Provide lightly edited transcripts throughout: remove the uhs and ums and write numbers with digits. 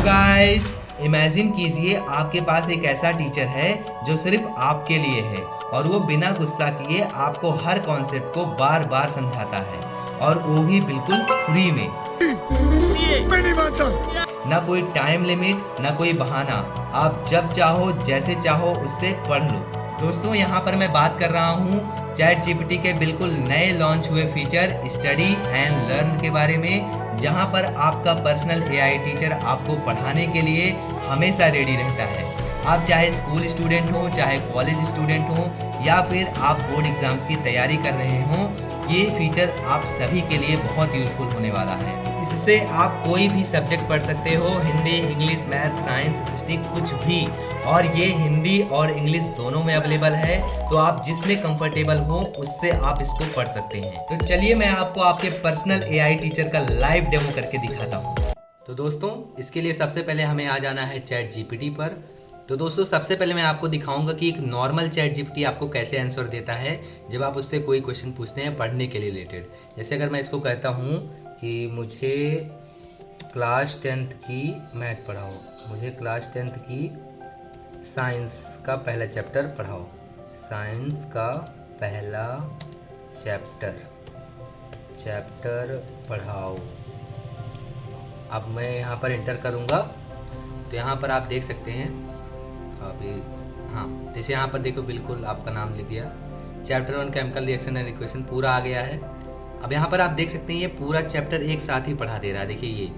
Guys, imagine कीजिए आपके पास एक ऐसा टीचर है जो सिर्फ आपके लिए है और वो बिना गुस्सा किए आपको हर कॉन्सेप्ट को बार बार समझाता है और वो भी बिल्कुल फ्री में। मैं नहीं मानता। ना कोई टाइम लिमिट, ना कोई बहाना, आप जब चाहो जैसे चाहो उससे पढ़ लो। दोस्तों, यहाँ पर मैं बात कर रहा हूँ चैट जीपीटी के बिल्कुल नए लॉन्च हुए फीचर स्टडी एंड लर्न के बारे में, जहाँ पर आपका पर्सनल एआई टीचर आपको पढ़ाने के लिए हमेशा रेडी रहता है। आप चाहे स्कूल स्टूडेंट हो, चाहे कॉलेज स्टूडेंट हो, या फिर आप बोर्ड एग्जाम्स की तैयारी कर रहे हो, ये फीचर आप सभी के लिए बहुत यूजफुल होने वाला है। इससे आप कोई भी सब्जेक्ट पढ़ सकते हो, Hindi, English, math, science, history, कुछ भी। और ये हिंदी और इंग्लिश दोनों में अवेलेबल है, तो आप जिसमें कंफर्टेबल हो उससे आप इसको पढ़ सकते हैं। तो चलिए मैं आपको आपके पर्सनल एआई टीचर का लाइव डेमो करके दिखाता हूँ। तो दोस्तों, इसके लिए सबसे पहले हमें आ जाना है चैट जीपीटी पर। तो दोस्तों, सबसे पहले मैं आपको दिखाऊंगा कि एक नॉर्मल चैट जीपीटी आपको कैसे आंसर देता है जब आप उससे कोई क्वेश्चन पूछते हैं पढ़ने के लिए रिलेटेड। जैसे अगर मैं इसको कहता हूँ कि मुझे क्लास 10th की मैथ पढ़ाओ, मुझे क्लास 10th की साइंस का पहला चैप्टर पढ़ाओ, साइंस का पहला चैप्टर पढ़ाओ। अब मैं यहाँ पर इंटर करूँगा तो यहाँ पर आप देख सकते हैं अभी, हाँ, जैसे यहाँ पर देखो बिल्कुल आपका नाम लिख दिया। Chapter 1 chemical reaction and equation पूरा आ गया है। अब यहाँ पर आप देख सकते हैं ये पूरा चैप्टर एक साथ ही पढ़ा दे रहा है। देखिए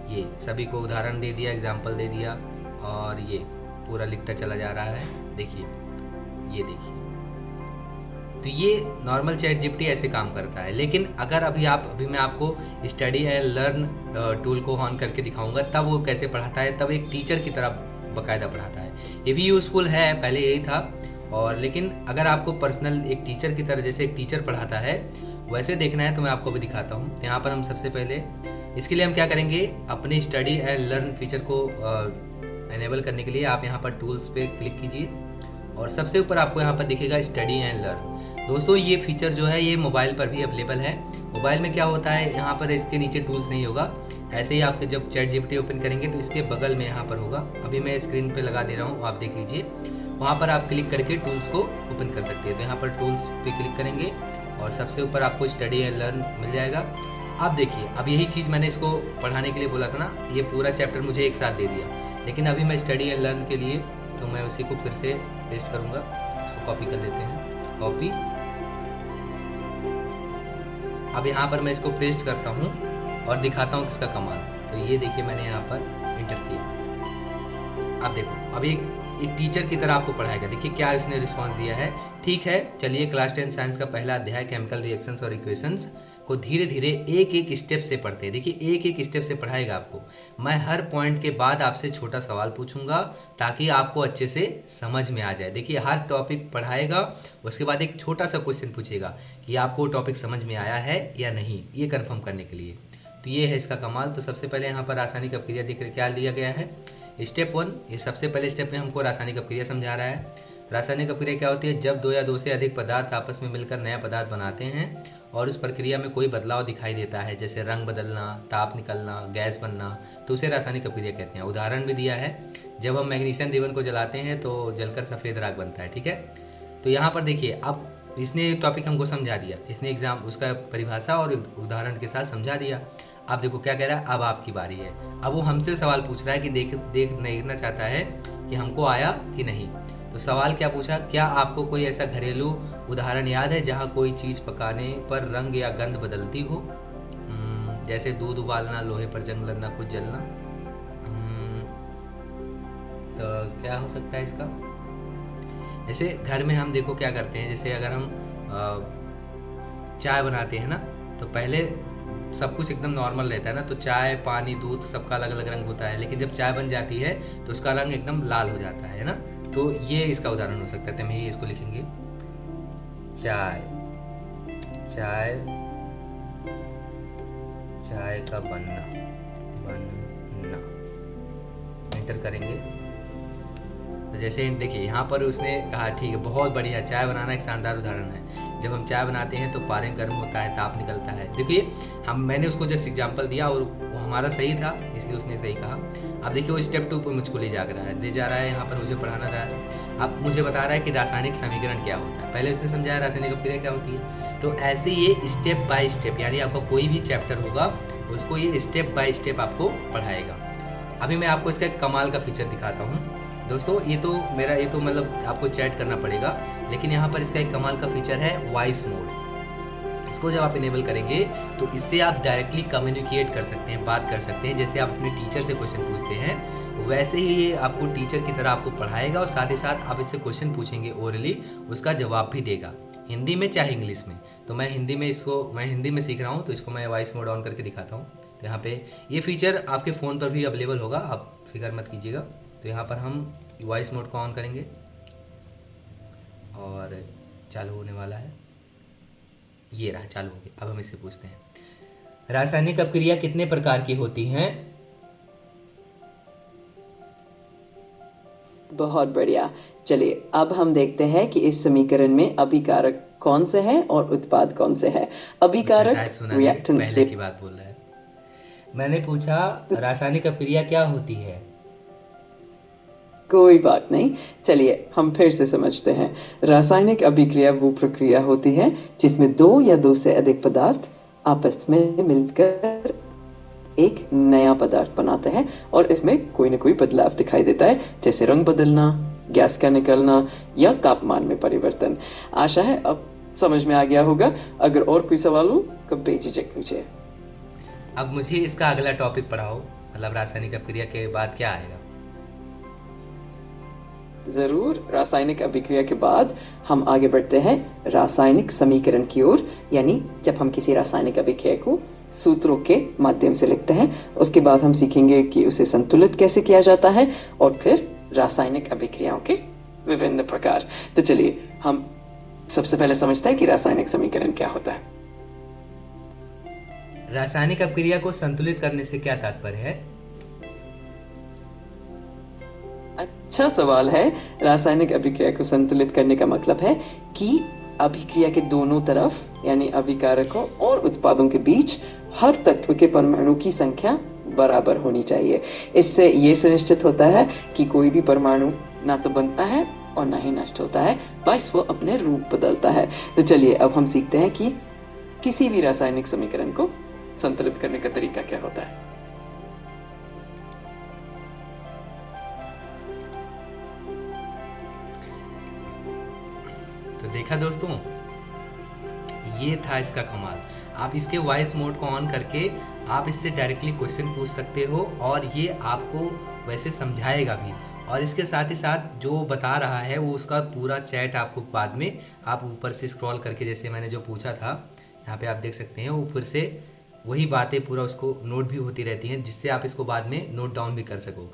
ये सभी को उदाहरण दे दिया, एग्जाम्पल दे दिया, और ये पूरा लिखता चला जा रहा है। देखिए, ये देखिए। तो ये नॉर्मल चैट जीपीटी ऐसे काम करता है। लेकिन अगर अभी मैं आपको स्टडी एंड लर्न टूल को ऑन करके दिखाऊंगा तब वो कैसे पढ़ाता है, तब एक टीचर की तरह बाकायदा पढ़ाता है। ये भी यूज़फुल है, पहले यही था। और लेकिन अगर आपको पर्सनल एक टीचर की तरह जैसे एक टीचर पढ़ाता है वैसे देखना है तो मैं आपको अभी दिखाता हूँ। तो यहाँ पर हम सबसे पहले इसके लिए हम क्या करेंगे, अपने स्टडी एंड लर्न फीचर को एनेबल करने के लिए आप यहाँ पर टूल्स पे क्लिक कीजिए और सबसे ऊपर आपको यहाँ पर दिखेगा स्टडी एंड लर्न। दोस्तों, ये फीचर जो है ये मोबाइल पर भी अवेलेबल है। मोबाइल में क्या होता है, यहाँ पर इसके नीचे टूल्स नहीं होगा, ऐसे ही आपके जब चैट जीपीटी ओपन करेंगे तो इसके बगल में यहाँ पर होगा। अभी मैं स्क्रीन पे लगा दे रहा हूँ, आप देख लीजिए। वहाँ पर आप क्लिक करके टूल्स को ओपन कर सकते हैं। तो यहाँ पर टूल्स पे क्लिक करेंगे और सबसे ऊपर आपको स्टडी एंड लर्न मिल जाएगा। आप देखिए, अब यही चीज़ मैंने इसको पढ़ाने के लिए बोला था ना, ये पूरा चैप्टर मुझे एक साथ दे दिया। लेकिन अभी मैं स्टडी एंड लर्न के लिए तो मैं उसी को फिर से पेस्ट करूँगा। इसको कॉपी कर लेते हैं, कॉपी। अब यहाँ पर मैं इसको पेस्ट करता हूँ और दिखाता हूँ किसका कमाल। तो ये देखिए, मैंने यहाँ पर इंटर किया। अब देखो, अब एक टीचर की तरह आपको पढ़ाएगा। देखिए क्या इसने रिस्पांस दिया है। ठीक है, चलिए क्लास 10 साइंस का पहला अध्याय केमिकल रिएक्शंस और इक्वेशंस को धीरे धीरे एक एक स्टेप से पढ़ते हैं। देखिए एक एक स्टेप से पढ़ाएगा आपको। मैं हर पॉइंट के बाद आपसे छोटा सवाल पूछूंगा ताकि आपको अच्छे से समझ में आ जाए। देखिए हर टॉपिक पढ़ाएगा, उसके बाद एक छोटा सा क्वेश्चन पूछेगा कि आपको टॉपिक समझ में आया है या नहीं, ये कन्फर्म करने के लिए। तो ये है इसका कमाल। तो सबसे पहले यहाँ पर रासायनिक अपक्रिया दिख क्या दिया गया है, स्टेप 1। ये सबसे पहले स्टेप में हमको रासायनिक अपक्रिया समझा रहा है। रासायनिक अपक्रिया क्या होती है, जब दो या दो से अधिक पदार्थ आपस में मिलकर नया पदार्थ बनाते हैं और उस प्रक्रिया में कोई बदलाव दिखाई देता है, जैसे रंग बदलना, ताप निकलना, गैस बनना, तो उसे रासायनिक अपक्रिया कहते हैं। उदाहरण भी दिया है, जब हम मैग्नीशियम रिबन को जलाते हैं तो जलकर सफ़ेद राख बनता है। ठीक है, तो यहाँ पर देखिए, अब इसने टॉपिक हमको समझा दिया, इसने एग्जाम उसका परिभाषा और उदाहरण के साथ समझा दिया। अब देखो क्या कह रहा है, अब आपकी बारी है। अब वो हमसे सवाल पूछ रहा है कि देखना चाहता है कि हमको आया कि नहीं। तो सवाल क्या पूछा, क्या आपको कोई ऐसा घरेलू उदाहरण याद है जहाँ कोई चीज़ पकाने पर रंग या गंध बदलती हो, जैसे दूध उबालना, लोहे पर जंग लगना, कुछ जलना। तो क्या हो सकता है इसका, जैसे घर में हम देखो क्या करते हैं, जैसे अगर हम चाय बनाते हैं ना, तो पहले सब कुछ एकदम नॉर्मल रहता है ना, तो चाय, पानी, दूध सबका अलग अलग रंग होता है। लेकिन जब चाय बन जाती है तो उसका रंग एकदम लाल हो जाता है ना। तो ये इसका उदाहरण हो सकता है। तो हम ही इसको लिखेंगे, चाय का बनना, एंटर करेंगे। तो जैसे देखिए यहाँ पर उसने कहा ठीक है, बहुत बढ़िया, चाय बनाना एक शानदार उदाहरण है। जब हम चाय बनाते हैं तो पानी गर्म होता है, ताप निकलता है। देखिए मैंने उसको जस्ट एग्जांपल दिया और वो हमारा सही था, इसलिए उसने सही कहा। अब देखिए वो स्टेप 2 पर मुझको ले जा रहा है, यहाँ पर मुझे पढ़ाना रहा है। अब मुझे बता रहा है कि रासायनिक समीकरण क्या होता है। पहले उसने समझाया रासायनिक अपक्रिया क्या होती है। तो ऐसे ये स्टेप बाय स्टेप, यानी आपका कोई भी चैप्टर होगा उसको ये स्टेप बाय स्टेप आपको पढ़ाएगा। अभी मैं आपको इसका एक कमाल का फीचर दिखाता हूँ दोस्तों। ये तो मतलब आपको चैट करना पड़ेगा, लेकिन यहाँ पर इसका एक कमाल का फीचर है वॉइस मोड। इसको जब आप इनेबल करेंगे तो इससे आप डायरेक्टली कम्युनिकेट कर सकते हैं, बात कर सकते हैं। जैसे आप अपने टीचर से क्वेश्चन पूछते हैं वैसे ही ये आपको टीचर की तरह आपको पढ़ाएगा और साथ ही साथ आप इससे क्वेश्चन पूछेंगे ओरली, उसका जवाब भी देगा, हिंदी में चाहे इंग्लिश में। तो मैं हिंदी में सीख रहा हूँ, तो इसको मैं वॉइस मोड ऑन करके दिखाता हूँ। तो यहाँ पे ये फीचर आपके फ़ोन पर भी अवेलेबल होगा, आप फिक्र मत कीजिएगा। तो यहाँ पर हम वॉइस मोड को ऑन करेंगे और चालू होने वाला है। ये रहा, चालू हो गया। अब हम इससे पूछते हैं रासायनिक अपक्रिया कितने प्रकार की होती हैं? बहुत बढ़िया। चलिए अब हम देखते हैं कि इस समीकरण में अभिकारक कौन से हैं और उत्पाद कौन से हैं। अभिकारक रिएक्टेंट्स पहले की बात बोल रहा है। मैंने पूछा रासायनिक अपक्रिया क्या होती है? कोई बात नहीं, चलिए हम फिर से समझते हैं। रासायनिक अभिक्रिया वो प्रक्रिया होती है जिसमें 2 या 2 से अधिक पदार्थ आपस में मिलकर एक नया पदार्थ बनाते हैं और इसमें कोई ना कोई बदलाव दिखाई देता है, जैसे रंग बदलना, गैस का निकलना या तापमान में परिवर्तन। आशा है अब समझ में आ गया होगा। अगर और कोई सवाल हो तो बेझिझक पूछिए। अब मुझे इसका अगला टॉपिक पढ़ाओ, मतलब रासायनिक अपक्रिया के बाद क्या आएगा? जरूर। रासायनिक अभिक्रिया के बाद हम आगे बढ़ते हैं रासायनिक समीकरण की ओर, यानी जब हम किसी रासायनिक अभिक्रिया को सूत्रों के माध्यम से लिखते हैं। उसके बाद हम सीखेंगे कि उसे संतुलित कैसे किया जाता है और फिर रासायनिक अभिक्रियाओं के विभिन्न प्रकार। तो चलिए हम सबसे पहले समझते हैं कि रासायनिक समीकरण क्या होता है। रासायनिक अपक्रिया को संतुलित करने से क्या तात्पर्य है? अच्छा सवाल है। रासायनिक अभिक्रिया को संतुलित करने का मतलब है कि अभिक्रिया के दोनों तरफ, यानी अभिकारकों और उत्पादों के बीच हर तत्व के परमाणु की संख्या बराबर होनी चाहिए। इससे ये सुनिश्चित होता है कि कोई भी परमाणु ना तो बनता है और ना ही नष्ट होता है, बस वो अपने रूप बदलता है। तो चलिए अब हम सीखते हैं कि किसी भी रासायनिक समीकरण को संतुलित करने का तरीका क्या होता है। तो देखा दोस्तों, ये था इसका कमाल। आप इसके वॉइस मोड को ऑन करके आप इससे डायरेक्टली क्वेश्चन पूछ सकते हो और ये आपको वैसे समझाएगा भी, और इसके साथ ही साथ जो बता रहा है वो उसका पूरा चैट आपको बाद में आप ऊपर से स्क्रॉल करके, जैसे मैंने जो पूछा था यहाँ पे आप देख सकते हैं, वो फिर से वही बातें पूरा उसको नोट भी होती रहती हैं, जिससे आप इसको बाद में नोट डाउन भी कर सको।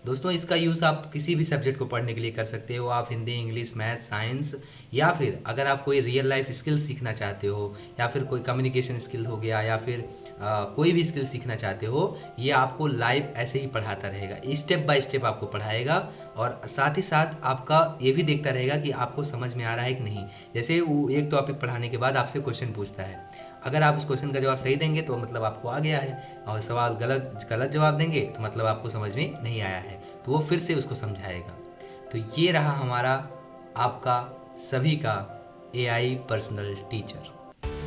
दोस्तों इसका यूज़ आप किसी भी सब्जेक्ट को पढ़ने के लिए कर सकते हो। आप हिंदी, इंग्लिश, मैथ, साइंस, या फिर अगर आप कोई रियल लाइफ स्किल सीखना चाहते हो, या फिर कोई कम्युनिकेशन स्किल हो गया, या फिर कोई भी स्किल सीखना चाहते हो, ये आपको लाइव ऐसे ही पढ़ाता रहेगा, स्टेप बाय स्टेप आपको पढ़ाएगा। और साथ ही साथ आपका ये भी देखता रहेगा कि आपको समझ में आ रहा है कि नहीं। जैसे वो एक टॉपिक पढ़ाने के बाद आपसे क्वेश्चन पूछता है, अगर आप उस क्वेश्चन का जवाब सही देंगे तो मतलब आपको आ गया है, और सवाल गलत जवाब देंगे तो मतलब आपको समझ में नहीं आया है, तो वो फिर से उसको समझाएगा। तो ये रहा हमारा आपका सभी का AI पर्सनल टीचर।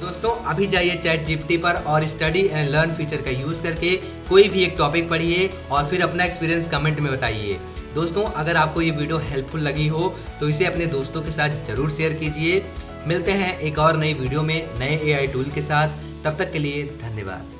दोस्तों अभी जाइए ChatGPT पर और स्टडी एंड लर्न फीचर का यूज़ करके कोई भी एक टॉपिक पढ़िए और फिर अपना एक्सपीरियंस कमेंट में बताइए। दोस्तों अगर आपको ये वीडियो हेल्पफुल लगी हो तो इसे अपने दोस्तों के साथ ज़रूर शेयर कीजिए। मिलते हैं एक और नई वीडियो में नए AI टूल के साथ, तब तक के लिए धन्यवाद।